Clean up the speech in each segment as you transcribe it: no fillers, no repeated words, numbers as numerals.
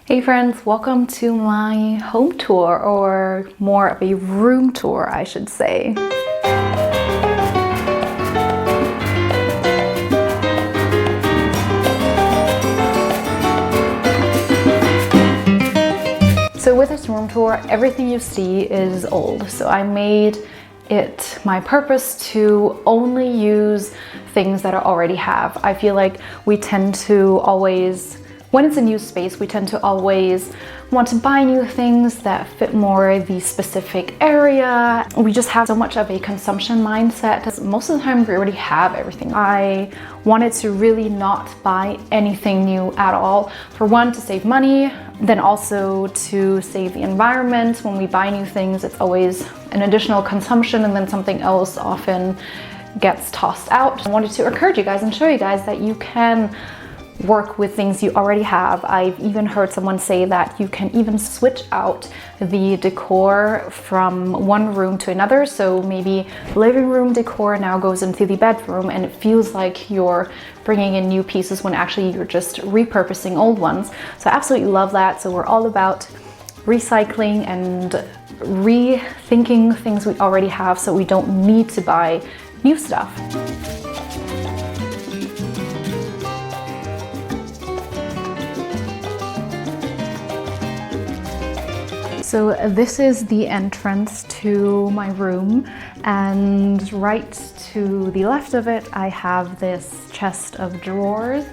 Hey friends, welcome to my home tour, or more of a room tour, I should say. So with this room tour, everything you see is old. So I made it my purpose to only use things that I already have. I feel like we tend to always, when it's a new space, we tend to always want to buy new things that fit more the specific area. We just have so much of a consumption mindset. Most of the time we already have everything. I wanted to really not buy anything new at all. For one, to save money, then also to save the environment. When we buy new things, it's always an additional consumption, and then something else often gets tossed out. I wanted to encourage you guys and show you guys that you can work with things you already have. I've even heard someone say that you can even switch out the decor from one room to another. So maybe living room decor now goes into the bedroom and it feels like you're bringing in new pieces when actually you're just repurposing old ones. So I absolutely love that. So we're all about recycling and rethinking things we already have so we don't need to buy new stuff. So this is the entrance to my room, and right to the left of it I have this chest of drawers.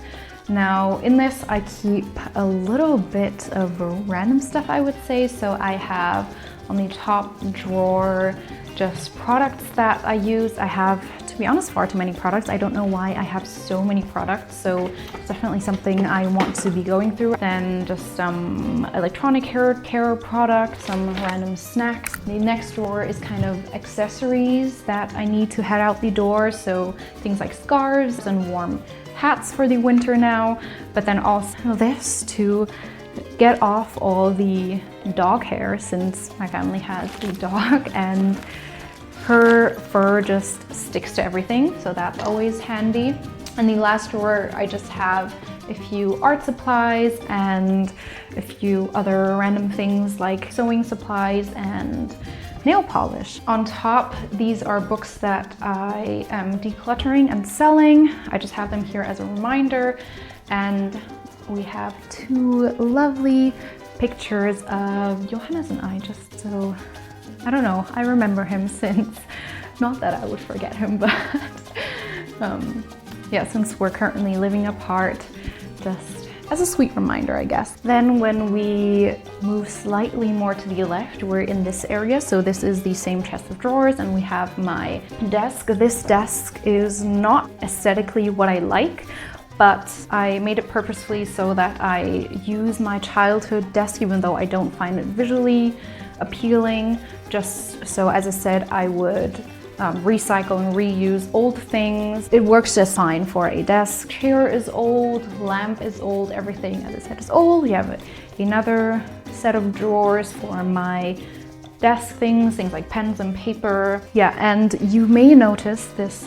Now in this I keep a little bit of random stuff, I would say. So I have on the top drawer just products that I use. I have, to be honest, far too many products. I don't know why I have so many products, so it's definitely something I want to be going through. Then just some electronic hair care products, some random snacks. The next drawer is kind of accessories that I need to head out the door, so things like scarves and warm hats for the winter now, but then also this to get off all the dog hair, since my family has a dog and her fur just sticks to everything, so that's always handy. And the last drawer, I just have a few art supplies and a few other random things like sewing supplies and nail polish. On top, these are books that I am decluttering and selling. I just have them here as a reminder. And we have two lovely pictures of Johannes and I, just so, I don't know, I remember him since, not that I would forget him, but yeah, since we're currently living apart, just as a sweet reminder, I guess. Then when we move slightly more to the left, we're in this area. So this is the same chest of drawers, and we have my desk. This desk is not aesthetically what I like, but I made it purposefully so that I use my childhood desk, even though I don't find it visually appealing. Just so, as I said, I would recycle and reuse old things. It works just fine for a desk. Chair is old, lamp is old, everything, as I said, is old. You have another set of drawers for my desk things like pens and paper. Yeah, and you may notice this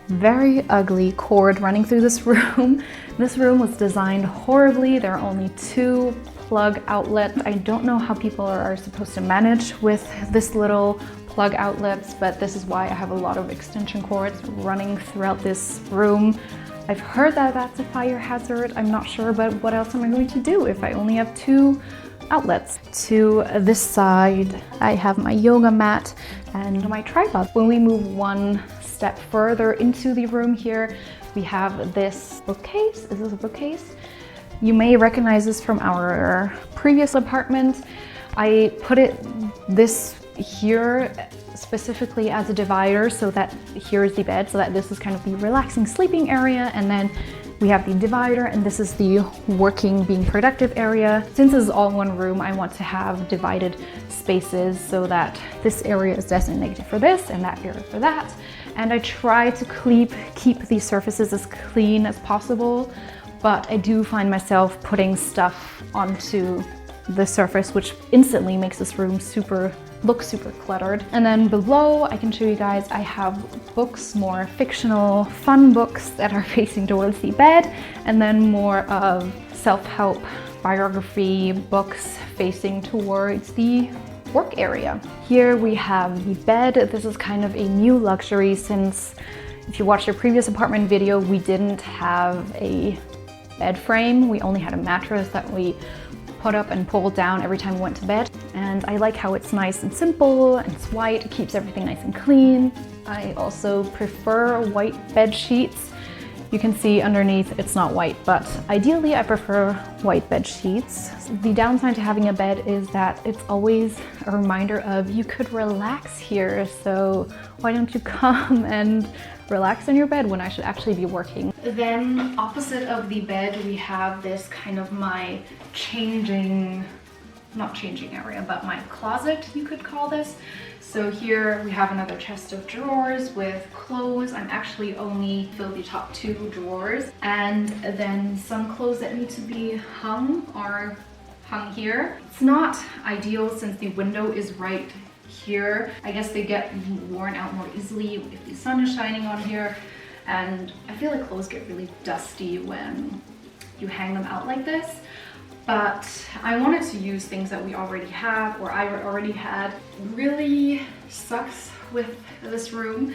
very ugly cord running through this room. This room was designed horribly. There are only two plug outlets. I don't know how people are supposed to manage with this little plug outlets, but this is why I have a lot of extension cords running throughout this room. I've heard that that's a fire hazard. I'm not sure, but what else am I going to do if I only have two outlets? To this side, I have my yoga mat and my tripod. When we move one step further into the room here, we have this bookcase. Is this a bookcase? You may recognize this from our previous apartment. I put this here specifically as a divider, so that here is the bed, so that this is kind of the relaxing sleeping area, and then we have the divider, and this is the working, being productive area. Since this is all one room, I want to have divided spaces so that this area is designated for this and that area for that. And I try to keep these surfaces as clean as possible, but I do find myself putting stuff onto the surface, which instantly makes this room look super cluttered. And then below, I can show you guys, I have books, more fictional, fun books that are facing towards the bed, and then more of self-help biography books facing towards the work area. Here we have the bed. This is kind of a new luxury since if you watched our previous apartment video, we didn't have a bed frame. We only had a mattress that we put up and pulled down every time we went to bed. And I like how it's nice and simple and it's white. It keeps everything nice and clean. I also prefer white bed sheets. You can see underneath it's not white, but ideally I prefer white bed sheets. The downside to having a bed is that it's always a reminder of you could relax here, so why don't you come and relax in your bed when I should actually be working. Then opposite of the bed we have this kind of my not changing area, but my closet, you could call this. So here we have another chest of drawers with clothes. I'm actually only filled the top 2 drawers, and then some clothes that need to be hung are hung here. It's not ideal since the window is right here. I guess they get worn out more easily if the sun is shining on here, and I feel like clothes get really dusty when you hang them out like this. But I wanted to use things that we already have, or I already had. Really sucks with this room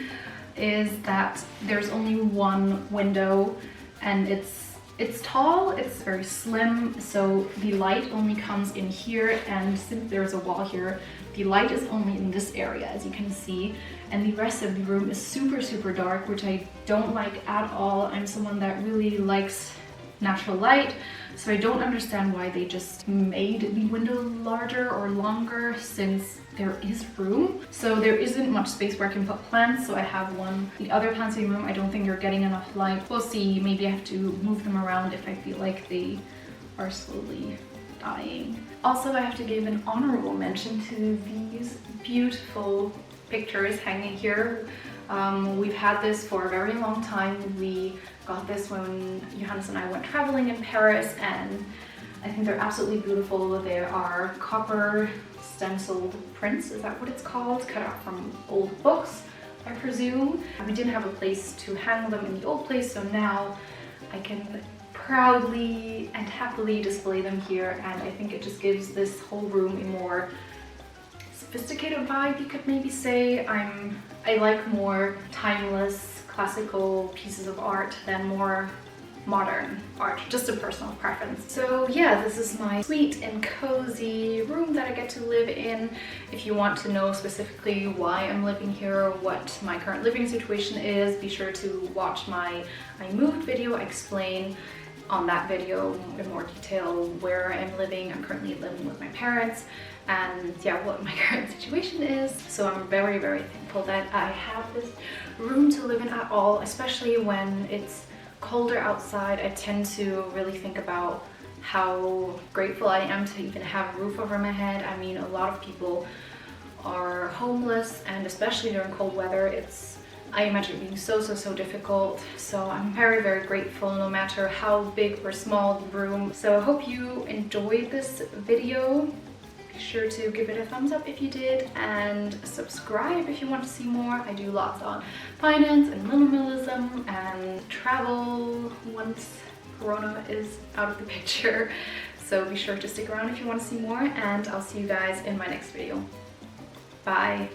is that there's only one window, and it's tall, it's very slim, so the light only comes in here, and since there's a wall here, the light is only in this area, as you can see, and the rest of the room is super dark, which I don't like at all. I'm someone that really likes natural light, so I don't understand why they just made the window larger or longer since there is room. So there isn't much space where I can put plants, so I have one. The other plants in the room, I don't think they're getting enough light. We'll see, maybe I have to move them around if I feel like they are slowly dying. Also, I have to give an honorable mention to these beautiful pictures hanging here. We've had this for a very long time. We got this when Johannes and I went traveling in Paris, and I think they're absolutely beautiful. They are copper stenciled prints, is that what it's called? Cut out from old books, I presume. We didn't have a place to hang them in the old place, so now I can proudly and happily display them here, and I think it just gives this whole room a more sophisticated vibe, you could maybe say. I like more timeless, classical pieces of art than more modern art, just a personal preference. So yeah, this is my sweet and cozy room that I get to live in. If you want to know specifically why I'm living here, what my current living situation is, be sure to watch my I moved video. I explain on that video in more detail where I'm living. I'm currently living with my parents, and yeah, what my current situation is. So I'm very thankful that I have this room to live in at all, especially when it's colder outside. I tend to really think about how grateful I am to even have a roof over my head. I mean, a lot of people are homeless, and especially during cold weather, I imagine it being so difficult. So I'm very grateful no matter how big or small the room. So I hope you enjoyed this video. Be sure to give it a thumbs up if you did, and subscribe if you want to see more. I do lots on finance and minimalism and travel once Corona is out of the picture. So be sure to stick around if you want to see more, and I'll see you guys in my next video. Bye.